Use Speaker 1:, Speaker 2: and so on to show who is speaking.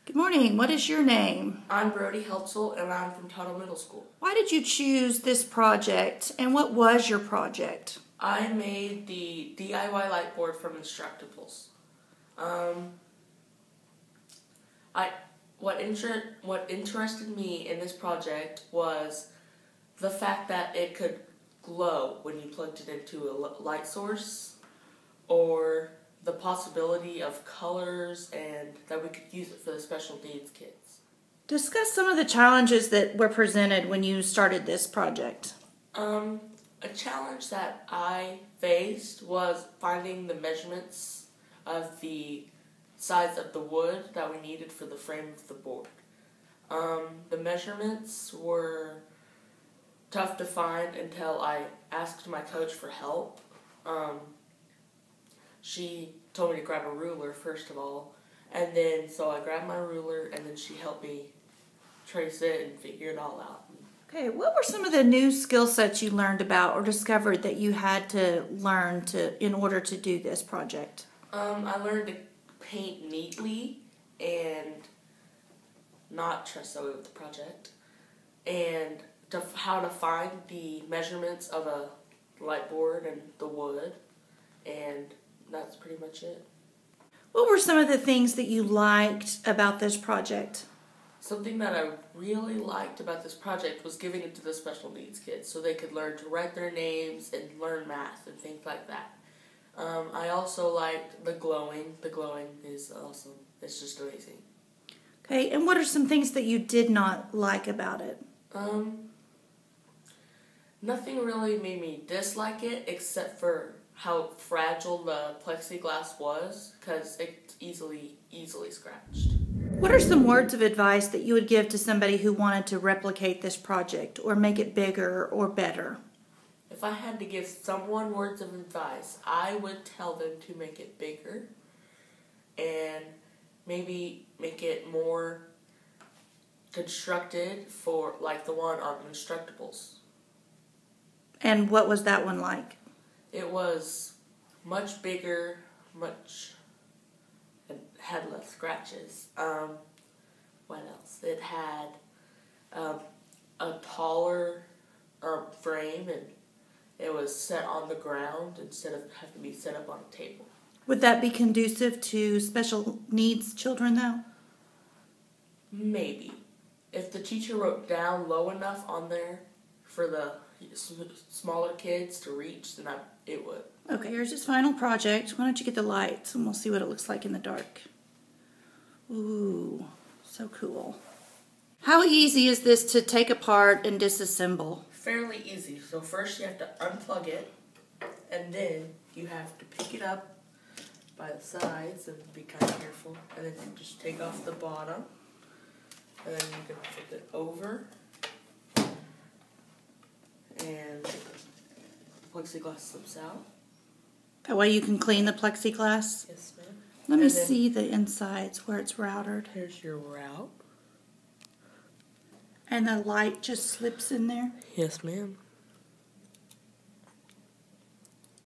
Speaker 1: Good morning. What is your name?
Speaker 2: I'm BroadY Helpsel, and I'm from Tuttle Middle School.
Speaker 1: Why did you choose this project, and what was your project?
Speaker 2: I made the DIY light board from Instructables. What interested me in this project was the fact that it could glow when you plugged it into a light source, or the possibility of colors, and that we could use it for the special needs kids.
Speaker 1: Discuss some of the challenges that were presented when you started this project.
Speaker 2: A challenge that I faced was finding the measurements of the size of the wood that we needed for the frame of the board. The measurements were tough to find until I asked my coach for help. She told me to grab a ruler first of all, and then so I grabbed my ruler, and then she helped me trace it and figure it all out.
Speaker 1: Okay, what were some of the new skill sets you learned about or discovered that you had to learn in order to do this project?
Speaker 2: I learned to paint neatly and not trust away with the project, and how to find the measurements of a light board and the wood, and that's pretty much it.
Speaker 1: What were some of the things that you liked about this project?
Speaker 2: Something that I really liked about this project was giving it to the special needs kids so they could learn to write their names and learn math and things like that. I also liked the glowing. The glowing is awesome. It's just amazing.
Speaker 1: Okay, and what are some things that you did not like about it?
Speaker 2: Nothing really made me dislike it except for how fragile the plexiglass was, because it's easily scratched.
Speaker 1: What are some words of advice that you would give to somebody who wanted to replicate this project or make it bigger or better?
Speaker 2: If I had to give someone words of advice, I would tell them to make it bigger and maybe make it more constructed for like the one on Instructables.
Speaker 1: And what was that one like?
Speaker 2: It was much bigger, it had less scratches. What else? It had a taller frame, and it was set on the ground instead of having to be set up on a table.
Speaker 1: Would that be conducive to special needs children, though?
Speaker 2: Maybe. If the teacher wrote down low enough on there for the smaller kids to reach, then it would.
Speaker 1: Okay, here's his final project. Why don't you get the lights and we'll see what it looks like in the dark. Ooh, so cool. How easy is this to take apart and disassemble?
Speaker 2: Fairly easy. So first you have to unplug it, and then you have to pick it up by the sides and be kind of careful, and then you just take off the bottom, and then you can flip it over, and the plexiglass slips out.
Speaker 1: That way you can clean the plexiglass?
Speaker 2: Yes, ma'am.
Speaker 1: Let me see the insides where it's routed.
Speaker 2: Here's your route.
Speaker 1: And the light just slips in there?
Speaker 2: Yes, ma'am.